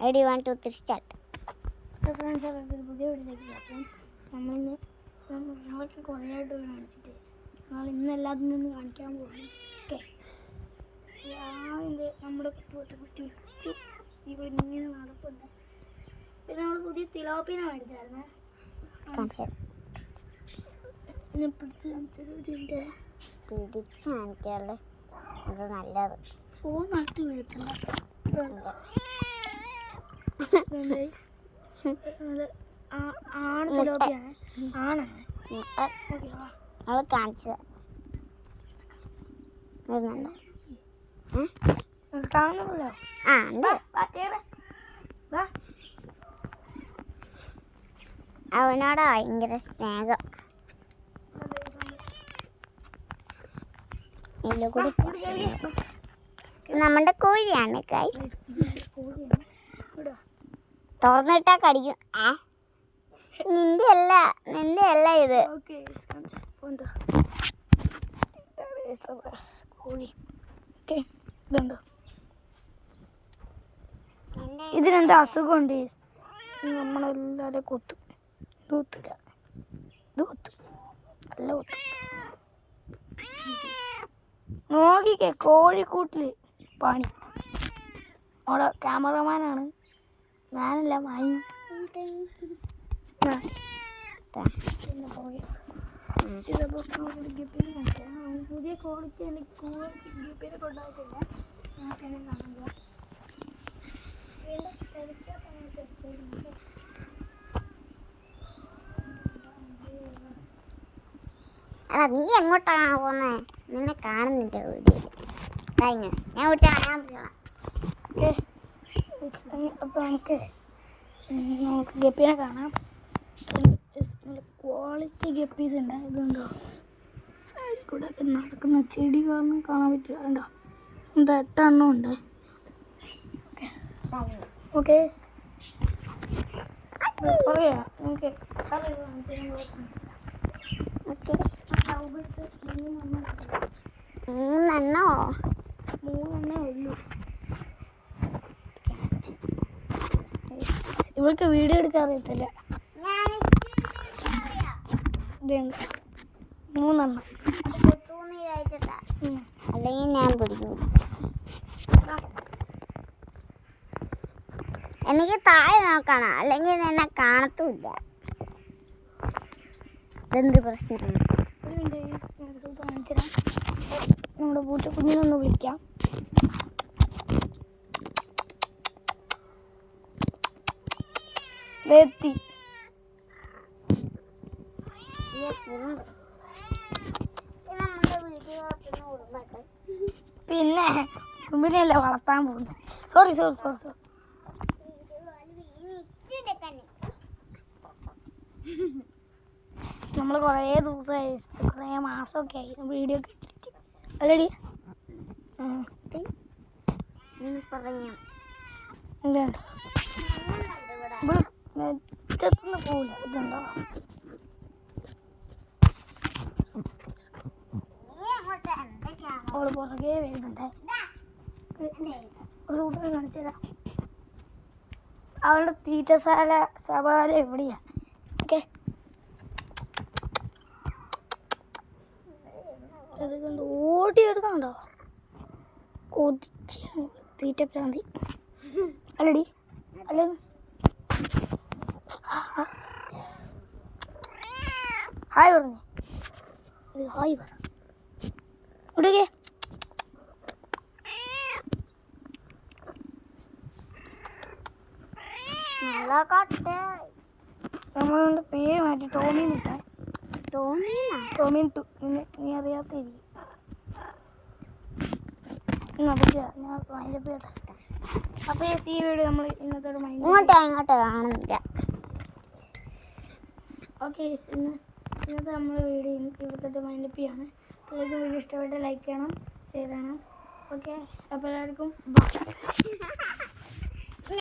Ready, 1, 2, 3, start. Friends ഒരു പുതിയ വീട്ടിലേക്ക് അപ്പം ഞങ്ങൾക്ക് കുറേ ആയിട്ട് കാണിച്ചിട്ട് ഞങ്ങൾ ഇന്ന് എല്ലാത്തിനും ഒന്ന് കാണിക്കാൻ പോകുന്നു. ഓക്കെ, രാവിലെ നമ്മുടെ കുട്ടി ഇവിടെ ഇങ്ങനെ നടപ്പുണ്ട്. പിന്നെ നമ്മൾ പുതിയ തിലോപ്പിനെ മേടിച്ചായിരുന്നേ. ഞാൻ പിടിച്ച് കാണിച്ചത് ഇതിൻ്റെ നല്ലത് ഫോൺ നട്ട് വീഴത്തില്ല. ആണ് തിലോപ്പിയാണ്, ആണാണ്. കാണിച്ചത് കാണുന്നല്ലോ. അവനോട് ഭയങ്കര സ്നേഹം. നമ്മുടെ കോഴിയാണ് കൈ തുറന്നിട്ടാ കടിക്കും. നിന്റെ അല്ല ഇത്. ഇതിനെന്താ അസുഖമുണ്ട്? നമ്മളെല്ലാവരും കൊത്തും. തൂത്തില്ല, ഇത് കൊത്തും, നല്ല കൊത്തും. നോക്കിക്കേ, കോഴിക്കൂട്ടില് പണി. അവിടെ ക്യാമറമാനാണ്, ഞാനല്ല, മാനി. പുതിയ ക്വാളിറ്റി എനിക്ക് ഗപ്പിനെ കൊണ്ടായിട്ടില്ല. ഞാൻ കാണുക നീ എങ്ങോട്ടാണ് പോന്നെ? നിന്നെ കാണുന്നില്ല വീഡിയോ. ഞാൻ വീട്ടിൽ കാണാൻ പറ്റില്ല. അപ്പോൾ നമുക്ക് ഗപ്പിനെ കാണാം. ക്വാളിറ്റി ഗപ്പീസ് ഉണ്ട്. ഇതുണ്ടോ, സൈഡിൽ കൂടെ ഒക്കെ നടക്കുന്ന ചെടി കാരണം കാണാൻ പറ്റില്ല. ഉണ്ടോ, എന്താ 8 എണ്ണം ഉണ്ട്. ഓക്കെ, പറയാ നമുക്ക് 3 ഉള്ളൂ. ഇവൾക്ക് വീഡിയോ എടുക്കാൻ അറിയത്തില്ല. ഇതുണ്ട് 3 എണ്ണം. അല്ലെങ്കിൽ ഞാൻ പിടിക്കും. എനിക്ക് താഴെ നോക്കണം, അല്ലെങ്കിൽ എന്നെ കാണത്തുമില്ല. ഇതെന്ത് പ്രശ്നമാണ്? നമ്മുടെ പൂച്ചക്കുഞ്ഞിനൊന്ന് വിളിക്കാം. എത്തി. പിന്നെ ഉമ്മിനെയല്ലേ വളർത്താൻ പോകുന്നു. സോറി. നമ്മൾ കുറേ ദിവസമായി, കുറേ മാസമൊക്കെ ആയി വീഡിയോ ഒക്കെ ഇട്ടിട്ട്. അല്ലടി നെറ്റത്തുനിന്ന് പോവില്ല. ഇതുണ്ടോ, അവള് പുറകെ വരുന്നുണ്ടേ. ഒരു കൂട്ടം കാണിച്ചു തരാം. അവളുടെ തീറ്റശാല സവാല എവിടെയാ? ഓക്കെ, അതുകൊണ്ട് ഓടിയെടുക്കുന്നുണ്ടോ? കൊതിച്ചാണ് തീറ്റ പ്രാന്തി. അല്ലടി, അല്ല ഹായ് പറഞ്ഞു. ഹായ് പറ. ഇവിടേക്ക് നമ്മളുടെ പേര് മാറ്റി ടോമി നിട്ടാ. ടോമി നീ അറിയാത്തിരിക്കും. ഞാൻ മൈൻഡപ്പ് ചെയ്യട്ടെ. അപ്പോൾ ഈ വീഡിയോ നമ്മൾ ഇന്നത്തോട് ഇങ്ങോട്ട് കാണുന്നില്ല. ഓക്കെ, ഇന്നത്തെ നമ്മൾ വീഡിയോ ഇവിടുത്തെ മൈൻഡപ്പ് ചെയ്യാണ്. നിങ്ങൾക്ക് വീഡിയോ ഇഷ്ടപ്പെട്ട് ലൈക്ക് ചെയ്യണം, ഷെയർ ചെയ്യണം. ഓക്കെ, അപ്പോൾ എല്ലാവർക്കും ബൈ.